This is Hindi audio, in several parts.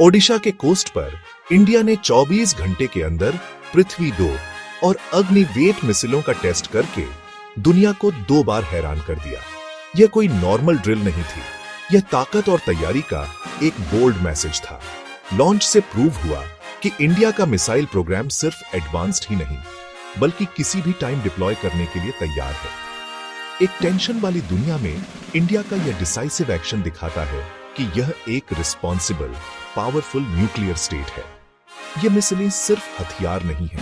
ओडिशा के कोस्ट पर इंडिया ने 24 घंटे के अंदर पृथ्वी 2 और अग्निवेट मिसाइलों का टेस्ट करके दुनिया को 2 बार हैरान कर दिया। यह कोई नॉर्मल ड्रिल नहीं थी, यह ताकत और तैयारी का एक बोल्ड मैसेज था। लॉन्च से प्रूव हुआ कि इंडिया का मिसाइल प्रोग्राम सिर्फ एडवांस्ड ही नहीं, बल्कि किसी भी टाइम डिप्लॉय करने के लिए तैयार है। एक टेंशन वाली दुनिया में इंडिया का यह डिसाइसिव एक्शन दिखाता है कि यह एक रिस्पॉन्सिबल, पावरफुल न्यूक्लियर स्टेट है। यह मिसाइलें सिर्फ हथियार नहीं है,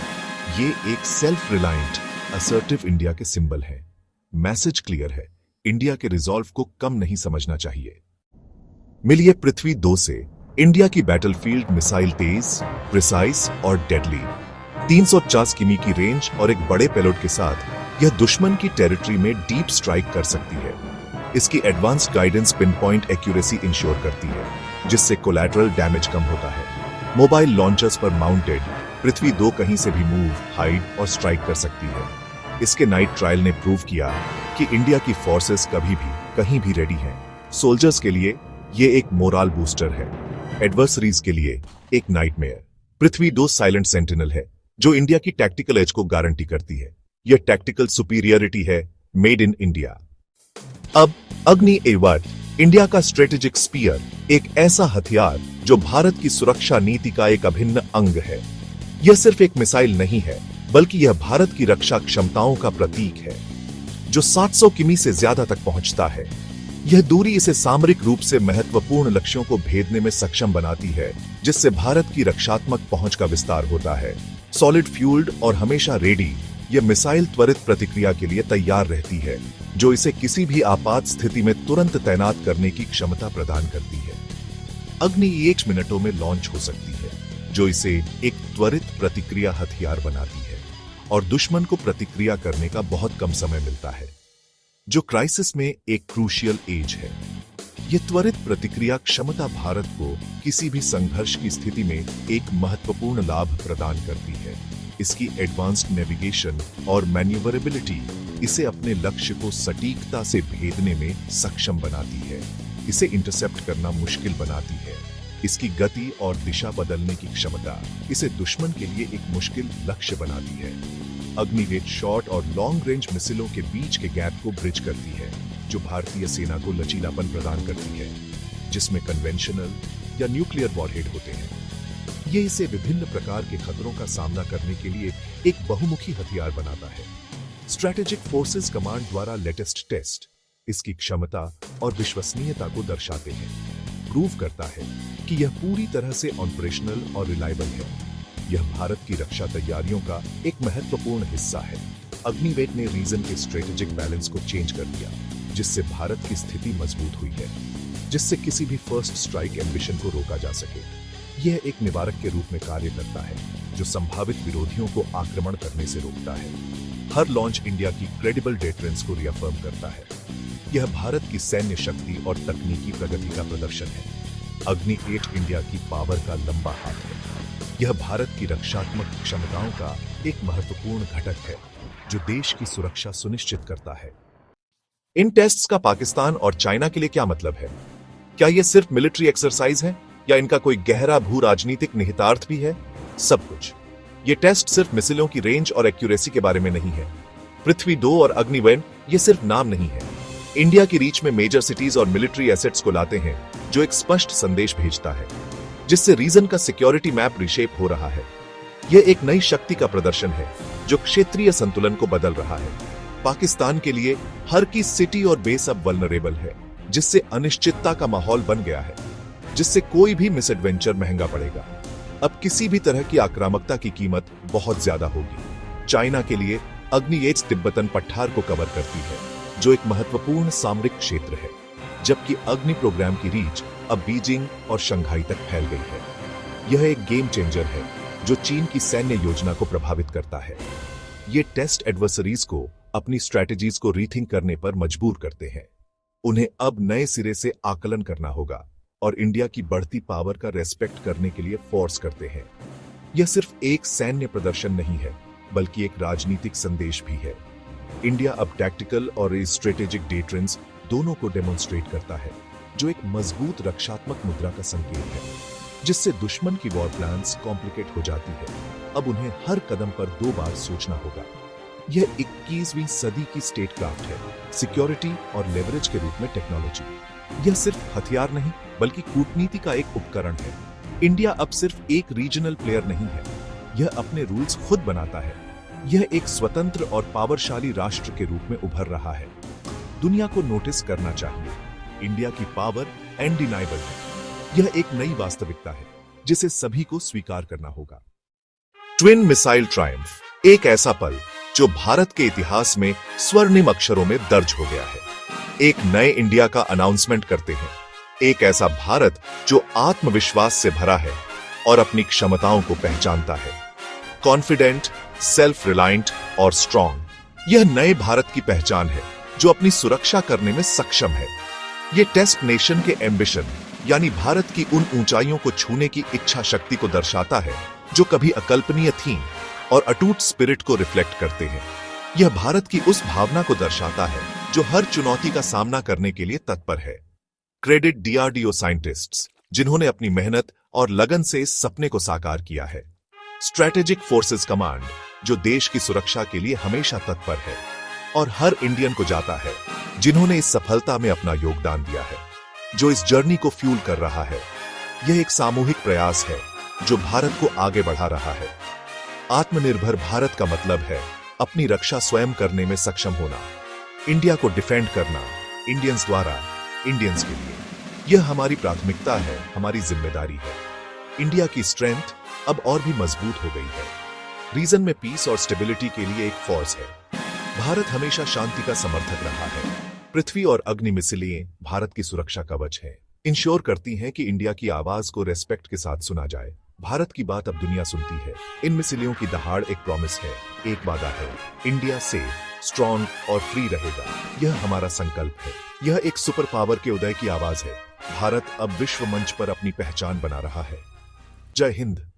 ये एक सेल्फ रिलायंट, असर्टिव इंडिया के सिंबल है। मैसेज क्लियर है, इंडिया के रिजॉल्व को कम नहीं समझना चाहिए। मिलिए पृथ्वी 2 से इंडिया की बैटलफील्ड मिसाइल तेज, प्रिसाइज और डेडली। 350 किमी की रेंज और एक बड़े पेलोड के साथ यह दुश्मन की टेरिटरी में डीप स्ट्राइक कर सकती है। इसकी advanced guidance pin point accuracy ensure करती है, जिससे कोलैटरल डैमेज कम होता है। मोबाइल लॉन्चर्स पर माउंटेड पृथ्वी 2 कहीं से भी मूव, हाइड और स्ट्राइक कर सकती है। इसके नाइट ट्रायल ने प्रूव किया कि इंडिया की फोर्सेस कभी भी कहीं भी रेडी हैं। सोल्जर्स के लिए यह एक मोरल बूस्टर है, एडवर्सरीज के लिए एक नाइटमेयर। पृथ्वी 2 साइलेंट सेंटिनल है, जो इंडिया की टैक्टिकल एज को गारंटी करती है। यह टैक्टिकल सुपीरियरिटी है, मेड इन इंडिया। अब अग्नि एवाट, इंडिया का स्ट्रेटेजिक स्पीयर, एक ऐसा हथियार जो भारत की सुरक्षा नीति का एक अभिन्न अंग है। यह सिर्फ एक मिसाइल नहीं है, बल्कि यह भारत की रक्षा क्षमताओं का प्रतीक है, जो 700 किमी से ज्यादा तक पहुंचता है। यह दूरी इसे सामरिक रूप से महत्वपूर्ण लक्ष्यों को भेदने में सक्षम बनाती है, जिससे भारत की रक्षात्मक पहुंच का विस्तार होता है। सॉलिड फ्यूल्ड और हमेशा रेडी, यह मिसाइल त्वरित प्रतिक्रिया के लिए तैयार रहती है, जो इसे किसी भी आपात स्थिति में तुरंत तैनात करने की क्षमता प्रदान करती है। अग्नि 1 मिनटों में लॉन्च हो सकती है, जो इसे एक त्वरित प्रतिक्रिया हथियार बनाती है, और दुश्मन को प्रतिक्रिया करने का बहुत कम समय मिलता है, जो क्राइसिस में एक क्रूशियल एज है। यह त्वरित प्रतिक्रिया क्षमता भारत को किसी भी संघर्ष की स्थिति में एक महत्वपूर्ण लाभ प्रदान करती है। इसकी एडवांस्ड नेविगेशन और मैन्यूवरेबिलिटी इसे अपने लक्ष्य को सटीकता से भेदने में सक्षम बनाती है। इसे इंटरसेप्ट करना मुश्किल बनाती है। इसकी गति और दिशा बदलने की क्षमता इसे दुश्मन के लिए एक मुश्किल लक्ष्य बनाती है। अग्निवेट शॉर्ट और लॉन्ग रेंज मिसाइलों के बीच के गैप को ब्रिज करती है, जो भारतीय सेना को लचीलापन प्रदान करती है, जिसमें कन्वेंशनल या न्यूक्लियर वॉरहेड होते हैं। ये इसे विभिन्न प्रकार के खतरों का सामना करने के लिए एक बहुमुखी हथियार बनाता है। स्ट्रैटेजिक फोर्सेस कमांड द्वारा लेटेस्ट टेस्ट इसकी क्षमता और विश्वसनीयता को दर्शाते हैं, प्रूव करता है कि यह पूरी तरह से ऑपरेशनल और रिलायबल है। यह भारत की रक्षा तैयारियों का एक महत्वपूर्ण हिस्सा है। अग्निवेट ने रीजन के स्ट्रेटेजिक बैलेंस को चेंज कर दिया, जिससे भारत की स्थिति मजबूत हुई है, जिससे किसी भी फर्स्ट स्ट्राइक एम्बिशन को रोका जा सके। यह एक निवारक के रूप में कार्य करता है, जो संभावित विरोधियों को आक्रमण करने से रोकता है। हर लॉन्च इंडिया की क्रेडिबल डेटरेंस को रिअफर्म करता है। यह भारत की सैन्य शक्ति और तकनीकी प्रगति का प्रदर्शन है। अग्नि 8 इंडिया की पावर का लंबा हाथ है। यह भारत की रक्षात्मक क्षमताओं का एक महत्वपूर्ण घटक है, जो देश की सुरक्षा सुनिश्चित करता है। इन टेस्ट्स का पाकिस्तान और चाइना के लिए क्या मतलब है? क्या यह सिर्फ मिलिट्री एक्सरसाइज है, या इनका कोई गहरा भू राजनीतिक निहितार्थ भी है? सब कुछ। ये टेस्ट सिर्फ मिसाइलों की रेंज और एक्यूरेसी के बारे में नहीं है। पृथ्वी 2 और अग्निवेट ये सिर्फ नाम नहीं है। इंडिया की रीच में मेजर सिटीज और मिलिट्री एसेट्स को लाते हैं, जो एक स्पष्ट संदेश भेजता है, जिससे रीजन का सिक्योरिटी मैप रिशेप हो रहा है। यह एक नई शक्ति का प्रदर्शन है, जो क्षेत्रीय संतुलन को बदल रहा है। पाकिस्तान के लिए हर की सिटी और बेस अब वल्नरेबल है, जिससे अनिश्चितता का माहौल बन गया है, जिससे कोई भी मिसएडवेंचर महंगा पड़ेगा। अब किसी भी तरह की आक्रामकता की कीमत बहुत ज्यादा होगी। चाइना के लिए अग्नि 8 तिब्बतन पठार को कवर करती है, जो एक महत्वपूर्ण सामरिक क्षेत्र है, जबकि अग्नि प्रोग्राम की रीच अब बीजिंग और शंघाई तक फैल गई है। यह एक गेम चेंजर है, जो चीन की सैन्य योजना को प्रभावित करता है। ये टेस्ट एडवर्सरीज को अपनी स्ट्रैटेजीज को रीथिंक करने पर मजबूर करते हैं। उन्हें अब नए सिरे से आकलन करना होगा और इंडिया की बढ़ती पावर का रेस्पेक्ट करने के लिए फोर्स करते हैं। यह सिर्फ एक सैन्य प्रदर्शन नहीं है, बल्कि एक राजनीतिक संदेश भी है। इंडिया अब टैक्टिकल और स्ट्रेटेजिक डेटरेंस दोनों को डेमोन्स्ट्रेट करता है, जो एक मजबूत रक्षात्मक मुद्रा का संकेत है। जिससे दुश्मन की वॉर प्लान्स कॉम्प्लिकेट हो जाती है। अब उन्हें हर कदम पर 2 बार सोचना होगा। यह 21वीं सदी की स्टेटक्राफ्ट है, सिक्योरिटी और लेवरेज के रूप में टेक्नोलॉजी। यह सिर्फ हथियार नहीं बल्कि कूटनीति का एक उपकरण है। इंडिया अब सिर्फ एक रीजनल प्लेयर नहीं है, यह अपने रूल्स खुद बनाता है। यह एक स्वतंत्र और पावरशाली राष्ट्र के रूप में उभर रहा है। दुनिया को नोटिस करना चाहिए, इंडिया की पावर अनडिनाइबल है। यह एक नई वास्तविकता है जिसे सभी को स्वीकार करना होगा। ट्विन मिसाइल ट्रायम्फ, एक ऐसा पल जो भारत के इतिहास में स्वर्णिम अक्षरों में दर्ज हो गया है। एक नए इंडिया का अनाउंसमेंट करते हैं, एक ऐसा भारत जो आत्मविश्वास से भरा है और अपनी क्षमताओं को पहचानता है। कॉन्फिडेंट, सेल्फ रिलायंट और स्ट्रॉन्ग। यह नए भारत की पहचान है जो अपनी सुरक्षा करने में सक्षम है। यह टेस्ट नेशन के एम्बिशन यानी भारत की उन ऊंचाइयों को छूने की इच्छा शक्ति को दर्शाता है जो कभी अकल्पनीय थीं और अटूट स्पिरिट को रिफ्लेक्ट करते हैं। यह भारत की उस भावना को दर्शाता है जो हर चुनौती का सामना करने के लिए तत्पर है। क्रेडिट डीआरडीओ साइंटिस्ट्स जिन्होंने अपनी मेहनत और लगन से इस सपने को साकार किया है। स्ट्रेटेजिक फोर्सेस कमांड जो देश की सुरक्षा के लिए हमेशा तत्पर है। और हर इंडियन को जाता है जिन्होंने इस सफलता में अपना योगदान दिया है, जो इस जर्नी को फ्यूल कर रहा है। यह एक सामूहिक प्रयास है जो भारत को आगे बढ़ा रहा है। आत्मनिर्भर भारत का मतलब है अपनी रक्षा स्वयं करने में सक्षम होना, इंडिया को डिफेंड करना, इंडियंस द्वारा इंडियंस के लिए। यह हमारी प्राथमिकता है, हमारी जिम्मेदारी है। इंडिया की स्ट्रेंथ अब और भी मजबूत हो गई है। रीजन में पीस और स्टेबिलिटी के लिए एक फोर्स है। भारत हमेशा शांति का समर्थक रहा है। पृथ्वी और अग्नि मिसाइलें भारत की सुरक्षा कवच है, इंश्योर करती हैं कि इंडिया की आवाज को रेस्पेक्ट के साथ सुना जाए। भारत की बात अब दुनिया सुनती है। इन मिसाइलों की दहाड़ एक प्रॉमिस है, एक वादा है। इंडिया सेफ, स्ट्रॉन्ग और फ्री रहेगा, यह हमारा संकल्प है। यह एक सुपर पावर के उदय की आवाज है। भारत अब विश्व मंच पर अपनी पहचान बना रहा है। जय हिंद।